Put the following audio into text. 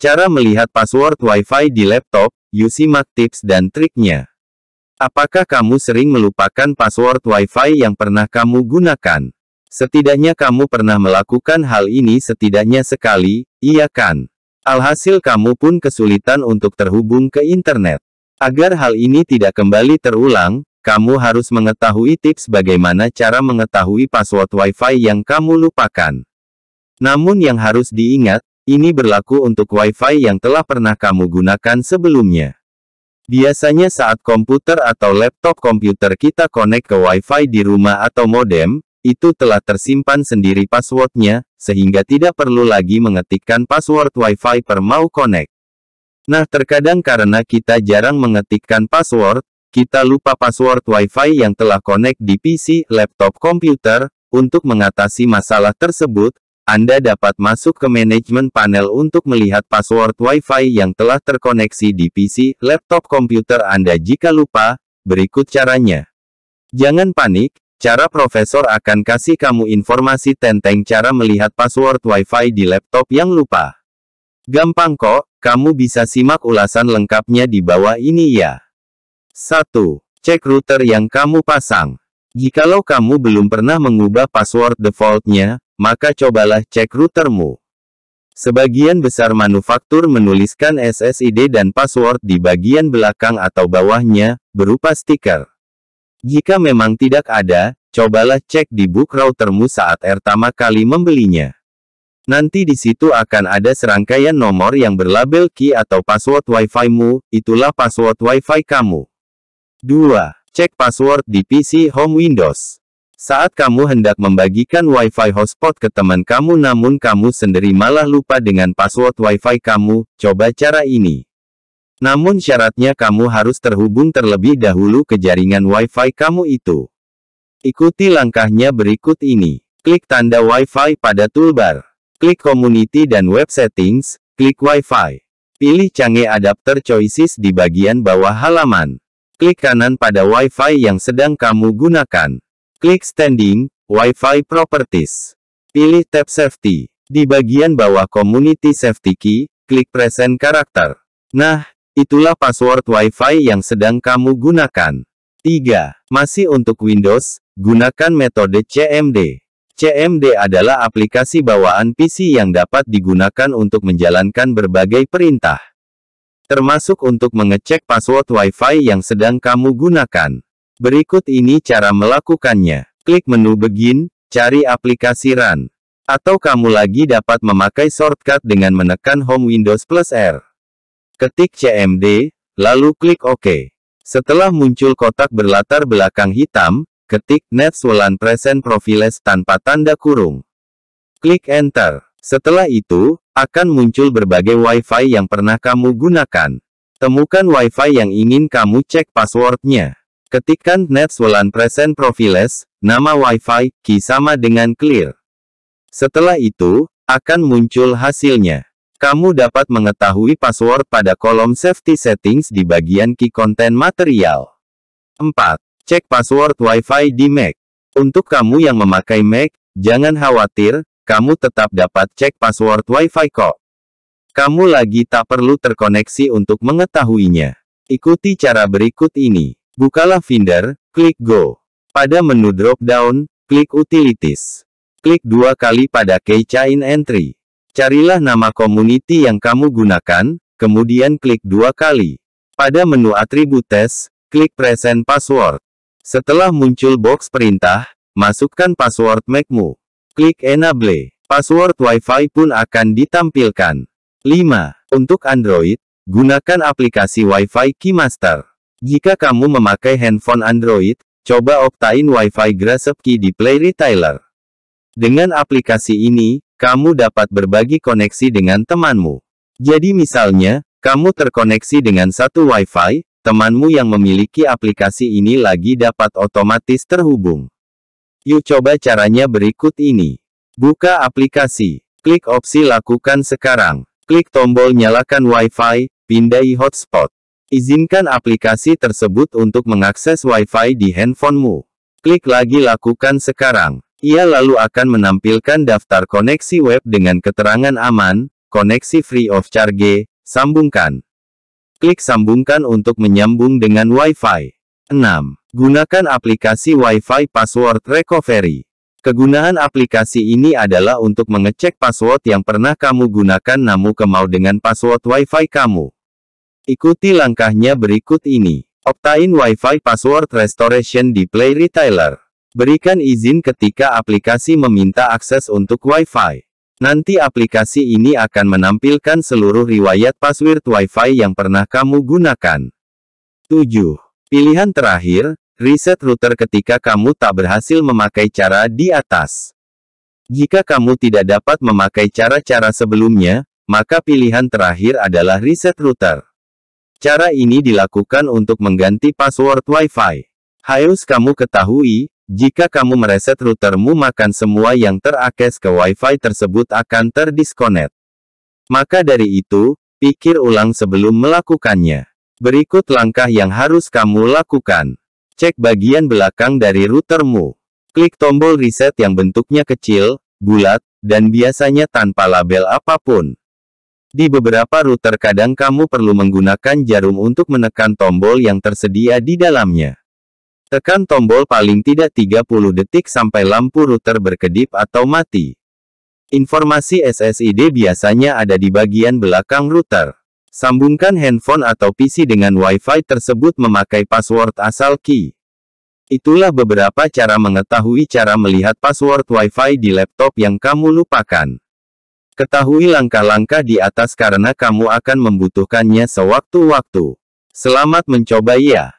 Cara melihat password Wi-Fi di laptop, yuk simak tips dan triknya. Apakah kamu sering melupakan password Wi-Fi yang pernah kamu gunakan? Setidaknya kamu pernah melakukan hal ini setidaknya sekali, iya kan? Alhasil kamu pun kesulitan untuk terhubung ke internet. Agar hal ini tidak kembali terulang, kamu harus mengetahui tips bagaimana cara mengetahui password Wi-Fi yang kamu lupakan. Namun yang harus diingat, ini berlaku untuk Wi-Fi yang telah pernah kamu gunakan sebelumnya. Biasanya saat komputer atau laptop komputer kita connect ke Wi-Fi di rumah atau modem, itu telah tersimpan sendiri passwordnya, sehingga tidak perlu lagi mengetikkan password Wi-Fi per mau connect. Nah, terkadang karena kita jarang mengetikkan password, kita lupa password Wi-Fi yang telah connect di PC, laptop komputer. Untuk mengatasi masalah tersebut, Anda dapat masuk ke manajemen panel untuk melihat password Wi-Fi yang telah terkoneksi di PC, laptop komputer Anda. Jika lupa, berikut caranya. Jangan panik, cara Profesor akan kasih kamu informasi tentang cara melihat password Wi-Fi di laptop yang lupa. Gampang kok, kamu bisa simak ulasan lengkapnya di bawah ini ya. 1. Cek router yang kamu pasang. Jikalau kamu belum pernah mengubah password defaultnya, maka cobalah cek routermu. Sebagian besar manufaktur menuliskan SSID dan password di bagian belakang atau bawahnya, berupa stiker. Jika memang tidak ada, cobalah cek di book routermu saat pertama kali membelinya. Nanti di situ akan ada serangkaian nomor yang berlabel key atau password Wi-Fi-mu, itulah password Wi-Fi kamu. 2. Cek password di PC Home Windows. Saat kamu hendak membagikan Wi-Fi hotspot ke teman kamu namun kamu sendiri malah lupa dengan password Wi-Fi kamu, coba cara ini. Namun syaratnya kamu harus terhubung terlebih dahulu ke jaringan Wi-Fi kamu itu. Ikuti langkahnya berikut ini. Klik tanda Wi-Fi pada toolbar. Klik Community dan Web Settings, klik Wi-Fi. Pilih canggih adapter choices di bagian bawah halaman. Klik kanan pada Wi-Fi yang sedang kamu gunakan. Klik Standing, Wi-Fi Properties. Pilih tab Safety. Di bagian bawah Community Safety Key, klik Present Character. Nah, itulah password Wi-Fi yang sedang kamu gunakan. 3. Masih untuk Windows, gunakan metode CMD. CMD adalah aplikasi bawaan PC yang dapat digunakan untuk menjalankan berbagai perintah. Termasuk untuk mengecek password Wi-Fi yang sedang kamu gunakan. Berikut ini cara melakukannya. Klik menu Begin, cari aplikasi Run. Atau kamu lagi dapat memakai shortcut dengan menekan Home Windows plus R. Ketik CMD, lalu klik OK. Setelah muncul kotak berlatar belakang hitam, ketik NetSWLAN Present Profiles tanpa tanda kurung. Klik Enter. Setelah itu, akan muncul berbagai Wi-Fi yang pernah kamu gunakan. Temukan Wi-Fi yang ingin kamu cek passwordnya. Ketikkan NetSWLAN Present Profiles, nama Wi-Fi, key sama dengan clear. Setelah itu, akan muncul hasilnya. Kamu dapat mengetahui password pada kolom Safety Settings di bagian Key Content Material. 4. Cek password Wi-Fi di Mac. Untuk kamu yang memakai Mac, jangan khawatir, kamu tetap dapat cek password Wi-Fi kok. Kamu lagi tak perlu terkoneksi untuk mengetahuinya. Ikuti cara berikut ini. Bukalah Finder, klik Go. Pada menu drop-down, klik Utilities. Klik 2 kali pada Key Chain Entry. Carilah nama community yang kamu gunakan, kemudian klik 2 kali. Pada menu Attributes, klik Present Password. Setelah muncul box perintah, masukkan password Mac-mu. Klik Enable. Password Wi-Fi pun akan ditampilkan. 5. Untuk Android, gunakan aplikasi Wi-Fi Keymaster. Jika kamu memakai handphone Android, coba optain Wi-Fi Grasp Key di Play Retailer. Dengan aplikasi ini, kamu dapat berbagi koneksi dengan temanmu. Jadi misalnya, kamu terkoneksi dengan satu Wi-Fi, temanmu yang memiliki aplikasi ini lagi dapat otomatis terhubung. Yuk coba caranya berikut ini. Buka aplikasi. Klik opsi Lakukan sekarang. Klik tombol Nyalakan Wi-Fi, pindai hotspot. Izinkan aplikasi tersebut untuk mengakses Wi-Fi di handphonemu. Klik lagi Lakukan sekarang. Ia lalu akan menampilkan daftar koneksi web dengan keterangan aman, koneksi free of charge, sambungkan. Klik sambungkan untuk menyambung dengan Wi-Fi. 6. Gunakan aplikasi Wi-Fi Password Recovery. Kegunaan aplikasi ini adalah untuk mengecek password yang pernah kamu gunakan namun kemau dengan password Wi-Fi kamu. Ikuti langkahnya berikut ini. Optain Wi-Fi Password Restoration di Play Retailer. Berikan izin ketika aplikasi meminta akses untuk Wi-Fi. Nanti aplikasi ini akan menampilkan seluruh riwayat password Wi-Fi yang pernah kamu gunakan. 7. Pilihan terakhir, reset router ketika kamu tak berhasil memakai cara di atas. Jika kamu tidak dapat memakai cara-cara sebelumnya, maka pilihan terakhir adalah reset router. Cara ini dilakukan untuk mengganti password Wi-Fi. Harus kamu ketahui, jika kamu mereset routermu maka semua yang terakses ke Wi-Fi tersebut akan terdisconnect. Maka dari itu, pikir ulang sebelum melakukannya. Berikut langkah yang harus kamu lakukan. Cek bagian belakang dari routermu. Klik tombol reset yang bentuknya kecil, bulat, dan biasanya tanpa label apapun. Di beberapa router kadang kamu perlu menggunakan jarum untuk menekan tombol yang tersedia di dalamnya. Tekan tombol paling tidak 30 detik sampai lampu router berkedip atau mati. Informasi SSID biasanya ada di bagian belakang router. Sambungkan handphone atau PC dengan Wi-Fi tersebut memakai password asal key. Itulah beberapa cara mengetahui cara melihat password Wi-Fi di laptop yang kamu lupakan. Ketahui langkah-langkah di atas karena kamu akan membutuhkannya sewaktu-waktu. Selamat mencoba ya!